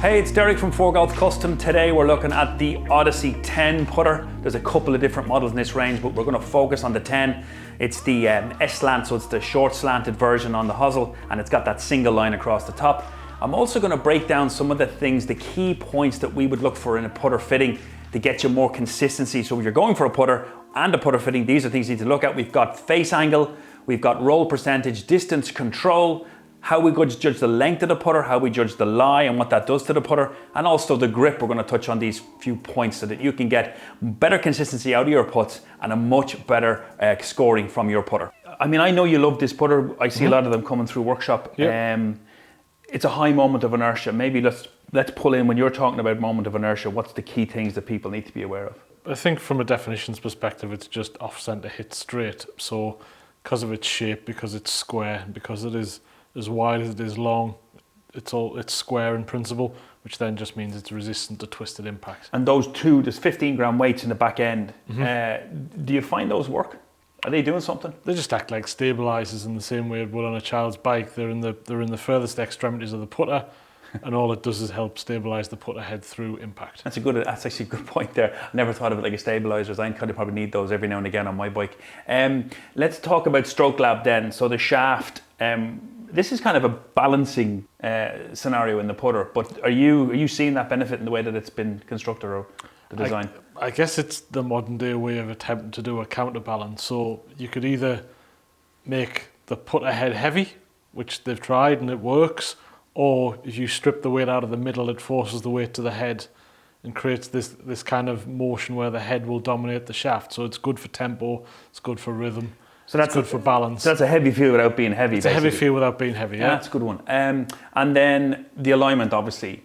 Hey, it's Derek from ForeGolf Custom. Today we're looking at the Odyssey 10 putter. There's a couple of different models in this range, but we're going to focus on the 10. It's the S-slant, so it's the short slanted version on the hosel, and it's got that single line across the top. I'm also going to break down some of the things, the key points that we would look for in a putter fitting to get you more consistency. So if you're going for a putter and a putter fitting, these are things you need to look at. We've got face angle, we've got roll percentage, distance control, how we judge the length of the putter, how we judge the lie and what that does to the putter, and also the grip. We're going to touch on these few points so that you can get better consistency out of your putts and a much better scoring from your putter. I mean, I know you love this putter. I see a lot of them coming through workshop. Yep. It's a high moment of inertia. Maybe let's pull in, when you're talking about moment of inertia, what's the key things that people need to be aware of? I think from a definitions perspective, it's just off-centre hit straight. So because of its shape, because it's square, because it is as wide as it is long, it's square in principle, which then just means it's resistant to twisted impact. And those two, there's 15 gram weights in the back end. Do you find those work? Are they doing something? They just act like stabilizers in the same way it would on a child's bike. They're in the furthest extremities of the putter, and all it does is help stabilize the putter head through impact. That's actually a good point there. I never thought of it like a stabilizer. I kind of probably need those every now and again on my bike. Let's talk about stroke lab then. So the shaft. This is kind of a balancing scenario in the putter, but are you seeing that benefit in the way that it's been constructed or the design? I guess it's the modern day way of attempting to do a counterbalance. So you could either make the putter head heavy, which they've tried and it works, or if you strip the weight out of the middle, it forces the weight to the head and creates this kind of motion where the head will dominate the shaft. So it's good for tempo, it's good for rhythm. So that's good for balance. So that's a heavy feel without being heavy. It's basically a heavy feel without being heavy. Yeah, that's a good one. And then the alignment, obviously.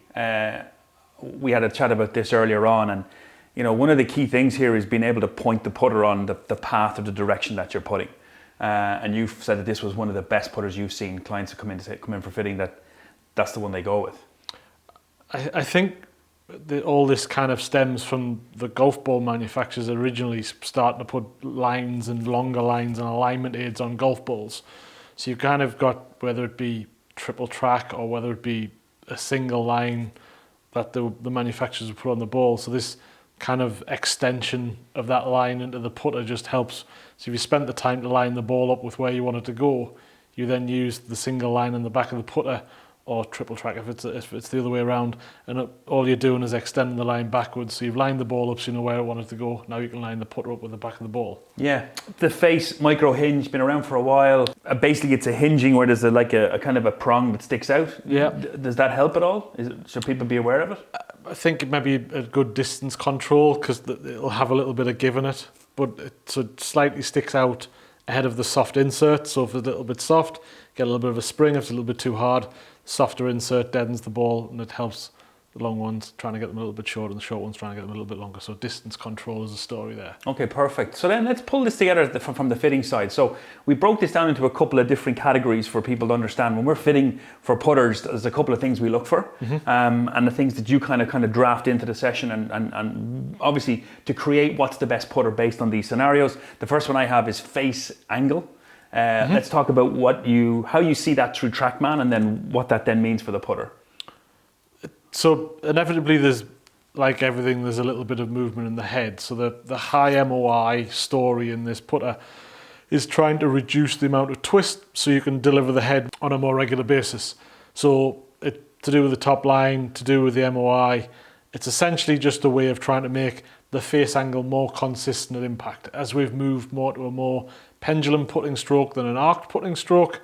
We had a chat about this earlier on, and you know, one of the key things here is being able to point the putter on the path or the direction that you're putting. And you've said that this was one of the best putters you've seen. Clients who come in for fitting, that's the one they go with. I think all this kind of stems from the golf ball manufacturers originally starting to put lines and longer lines and alignment aids on golf balls. So you've kind of got, whether it be triple track or whether it be a single line that the manufacturers have put on the ball. So this kind of extension of that line into the putter just helps. So if you spent the time to line the ball up with where you want it to go, you then use the single line in the back of the putter, or triple track if it's the other way around, and all you're doing is extending the line backwards. So you've lined the ball up so you know where it wanted to go. Now you can line the putter up with the back of the ball. Yeah. The face micro hinge, been around for a while. Basically it's a hinging where there's a kind of a prong that sticks out. Yeah. Does that help at all? Should people be aware of it? I think it may be a good distance control because it'll have a little bit of give in it, but it slightly sticks out ahead of the soft insert. So if it's a little bit soft, get a little bit of a spring. If it's a little bit too hard, softer insert deadens the ball, and it helps the long ones trying to get them a little bit short and the short ones trying to get them a little bit longer. So distance control is the story there. Okay, perfect. So then let's pull this together from the fitting side. So we broke this down into a couple of different categories for people to understand. When we're fitting for putters, there's a couple of things we look for, and the things that you kind of draft into the session, and obviously to create what's the best putter based on these scenarios. The first one I have is face angle. Let's talk about how you see that through TrackMan, and then what that then means for the putter. So inevitably, there's, like everything, there's a little bit of movement in the head. So the high MOI story in this putter is trying to reduce the amount of twist so you can deliver the head on a more regular basis. So to do with the top line, to do with the MOI, it's essentially just a way of trying to make the face angle more consistent at impact. As we've moved more to a more pendulum putting stroke than an arced putting stroke,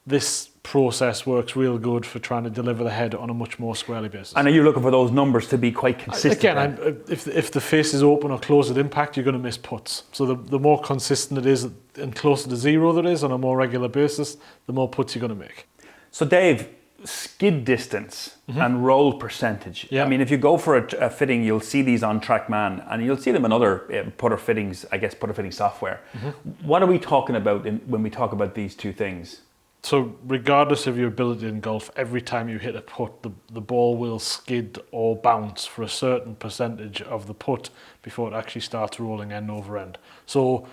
this process works real good for trying to deliver the head on a much more squarely basis. And are you looking for those numbers to be quite consistent? Again, if the face is open or closed at impact, you're going to miss putts. So the more consistent it is and closer to zero that is on a more regular basis, the more putts you're going to make. So Dave, skid distance and roll percentage. Yeah. I mean, if you go for a fitting, you'll see these on TrackMan, and you'll see them in other putter fittings, I guess, putter fitting software. What are we talking about when we talk about these two things? So regardless of your ability in golf, every time you hit a putt, the ball will skid or bounce for a certain percentage of the putt before it actually starts rolling end over end. So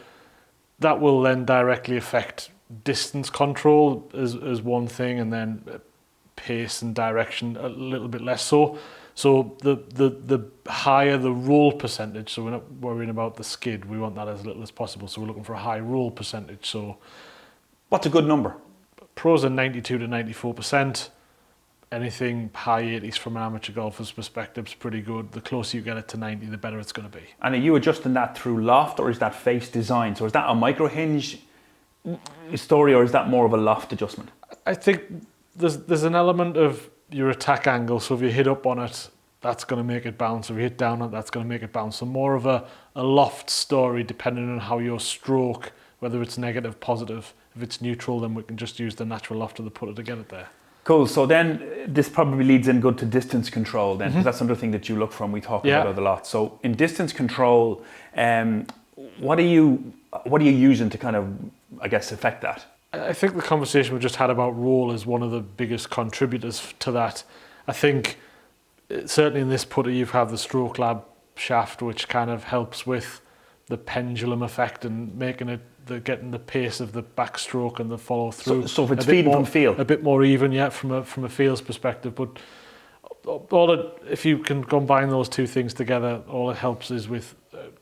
that will then directly affect distance control as one thing, and then pace and direction a little bit less so. So the higher the roll percentage, so we're not worrying about the skid, we want that as little as possible. So we're looking for a high roll percentage. So what's a good number? Pros are 92 to 94%. Anything high 80s from an amateur golfer's perspective is pretty good. The closer you get it to 90, the better it's going to be. And are you adjusting that through loft, or is that face design? So is that a micro hinge story, or is that more of a loft adjustment? I think there's an element of your attack angle. So if you hit up on it, that's going to make it bounce. If you hit down on it, that's going to make it bounce. So more of a loft story, depending on how your stroke, whether it's negative, positive. If it's neutral, then we can just use the natural loft of the putter to get it there. Cool. So then this probably leads in good to distance control then, because that's another thing that you look for and we talk about it a lot. So in distance control, what are you using to kind of, I guess, affect that? I think the conversation we just had about roll is one of the biggest contributors to that. I think certainly in this putter you have the Stroke Lab shaft, which kind of helps with the pendulum effect and making it getting the pace of the backstroke and the follow through. So if it's feeding from feel, a bit more even, from a feels perspective. But if you can combine those two things together, all it helps is with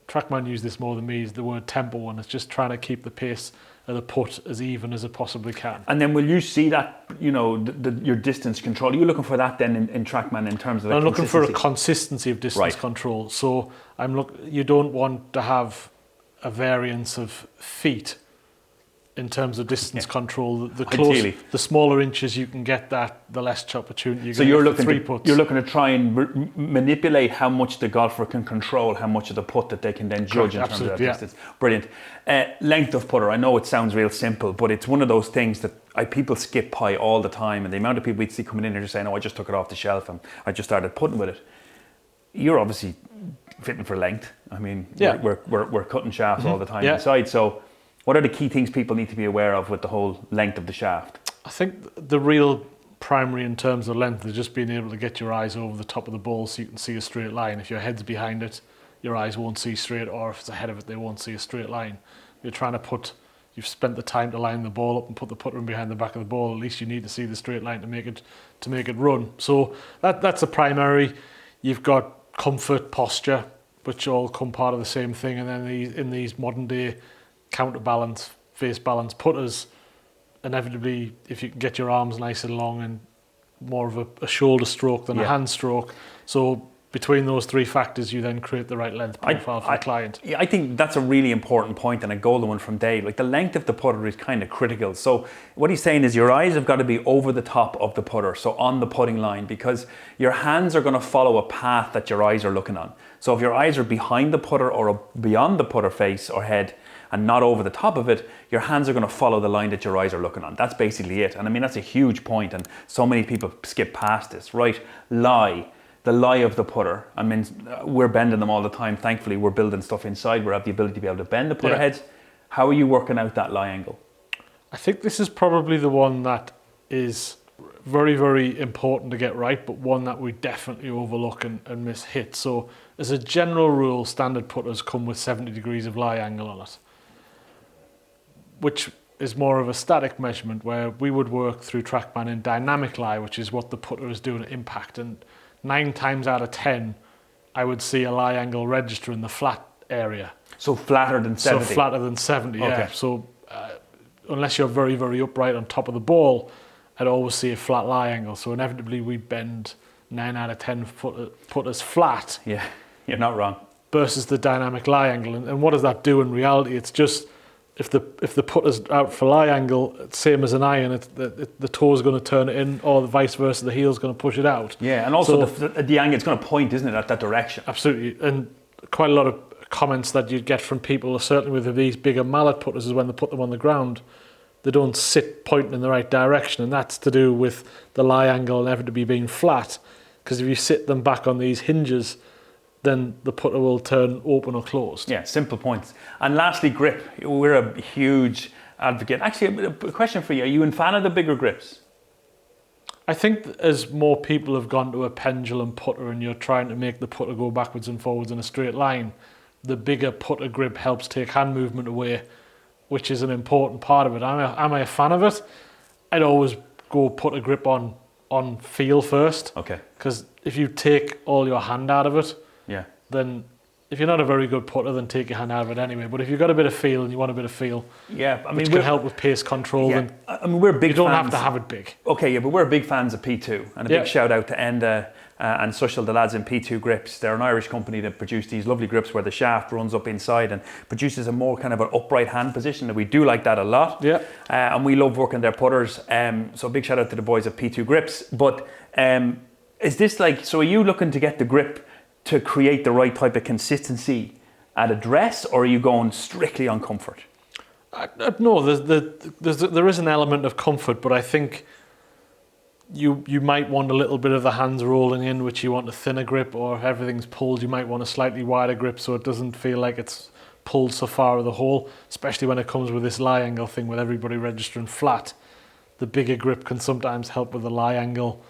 TrackMan use this more than me, is the word tempo one. It's just trying to keep the pace of the putt as even as it possibly can. And then will you see that, your distance control? Are you looking for that then in TrackMan in terms of? I'm looking for a consistency of distance control. So you don't want to have a variance of feet in terms of distance control. The smaller inches you can get that, the less opportunity you get. So you're looking to try and manipulate how much the golfer can control, how much of the putt that they can then judge in terms of that distance. Brilliant. Length of putter. I know it sounds real simple, but it's one of those things that people skip by all the time. And the amount of people we'd see coming in here just saying, "Oh, I just took it off the shelf and I just started putting with it." You're obviously fitting for length. I mean, we're cutting shafts all the time inside. So what are the key things people need to be aware of with the whole length of the shaft? I think the real primary in terms of length is just being able to get your eyes over the top of the ball so you can see a straight line. If your head's behind it, your eyes won't see straight, or if it's ahead of it, they won't see a straight line. You're trying to you've spent the time to line the ball up and put the putter in behind the back of the ball. At least you need to see the straight line to make it run. So that's a primary. You've got comfort, posture, which all come part of the same thing. And then in these modern day counterbalance, face balance putters, inevitably, if you can get your arms nice and long and more of a shoulder stroke than a hand stroke. So between those three factors, you then create the right length profile for the client. I think that's a really important point and a golden one from Dave. Like, the length of the putter is kind of critical. So what he's saying is your eyes have got to be over the top of the putter, so on the putting line, because your hands are going to follow a path that your eyes are looking on. So if your eyes are behind the putter or beyond the putter face or head and not over the top of it, your hands are going to follow the line that your eyes are looking on. That's basically it. And I mean, that's a huge point, and so many people skip past this. Right, the lie of the putter. I mean, we're bending them all the time. Thankfully, we're building stuff inside. We have the ability to be able to bend the putter heads. How are you working out that lie angle? I think this is probably the one that is very, very important to get right, but one that we definitely overlook and miss hit. So as a general rule, standard putters come with 70 degrees of lie angle on it, which is more of a static measurement, where we would work through TrackMan in dynamic lie, which is what the putter is doing at impact. And 9 times out of 10, I would see a lie angle register in the flat area. So flatter than 70? So flatter than 70, yeah. So unless you're very, very upright on top of the ball, I'd always see a flat lie angle. So inevitably we bend 9 out of 10 putters flat. Yeah, you're not wrong. Versus the dynamic lie angle. And what does that do in reality? It's just, if the putter's out for lie angle, same as an iron, the toe's going to turn it in, or vice versa, the heel's going to push it out. Yeah, and also the angle, it's going to point, isn't it, at that direction? Absolutely. And quite a lot of comments that you'd get from people, certainly with these bigger mallet putters, is when they put them on the ground, they don't sit pointing in the right direction, and that's to do with the lie angle inevitably being flat, because if you sit them back on these hinges, then the putter will turn open or closed. Yeah, simple points. And lastly, grip. We're a huge advocate. Actually, a question for you. Are you a fan of the bigger grips? I think as more people have gone to a pendulum putter and you're trying to make the putter go backwards and forwards in a straight line, the bigger putter grip helps take hand movement away, which is an important part of it. Am I a fan of it? I'd always go putter grip on on feel first. Okay. Because if you take all your hand out of it, Yeah. then if you're not a very good putter, then take your hand out of it anyway. But if you've got a bit of feel and you want a bit of feel, yeah, I mean, which can help with pace control, yeah, then I mean, we're big you don't fans. have to have it big. Okay, yeah, but we're big fans of P2, and a big shout out to Enda and Sushil, the lads in P2 Grips. They're an Irish company that produce these lovely grips where the shaft runs up inside and produces a more kind of an upright hand position, and we do like that a lot. Yeah. And we love working their putters. So big shout out to the boys at P2 Grips. But is this like, so are you looking to get the grip to create the right type of consistency at address, or are you going strictly on comfort? No, there is an element of comfort, but I think you might want a little bit of the hands rolling in, which you want a thinner grip, or if everything's pulled, you might want a slightly wider grip so it doesn't feel like it's pulled so far of the hole, especially when it comes with this lie angle thing with everybody registering flat. The bigger grip can sometimes help with the lie angle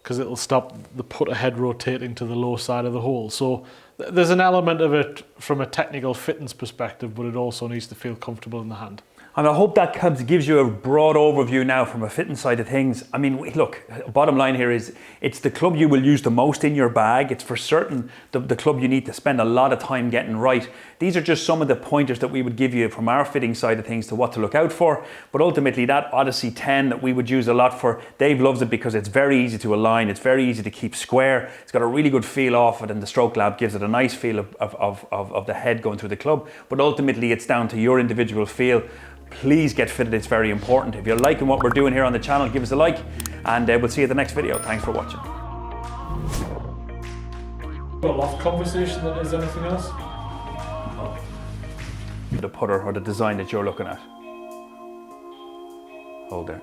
because it'll stop the putter head rotating to the low side of the hole. So there's an element of it from a technical fittings perspective, but it also needs to feel comfortable in the hand. And I hope that gives you a broad overview now from a fitting side of things. I mean, look, bottom line here is it's the club you will use the most in your bag. It's for certain the club you need to spend a lot of time getting right. These are just some of the pointers that we would give you from our fitting side of things to what to look out for. But ultimately that Odyssey 10 that we would use a lot for, Dave loves it because it's very easy to align. It's very easy to keep square. It's got a really good feel off it, and the Stroke Lab gives it a nice feel of the head going through the club. But ultimately it's down to your individual feel. Please get fitted, it's very important. If you're liking what we're doing here on the channel, give us a like, and we'll see you at the next video. Thanks for watching. Got a loft conversation, then is there anything else? The putter or the design that you're looking at. Hold there.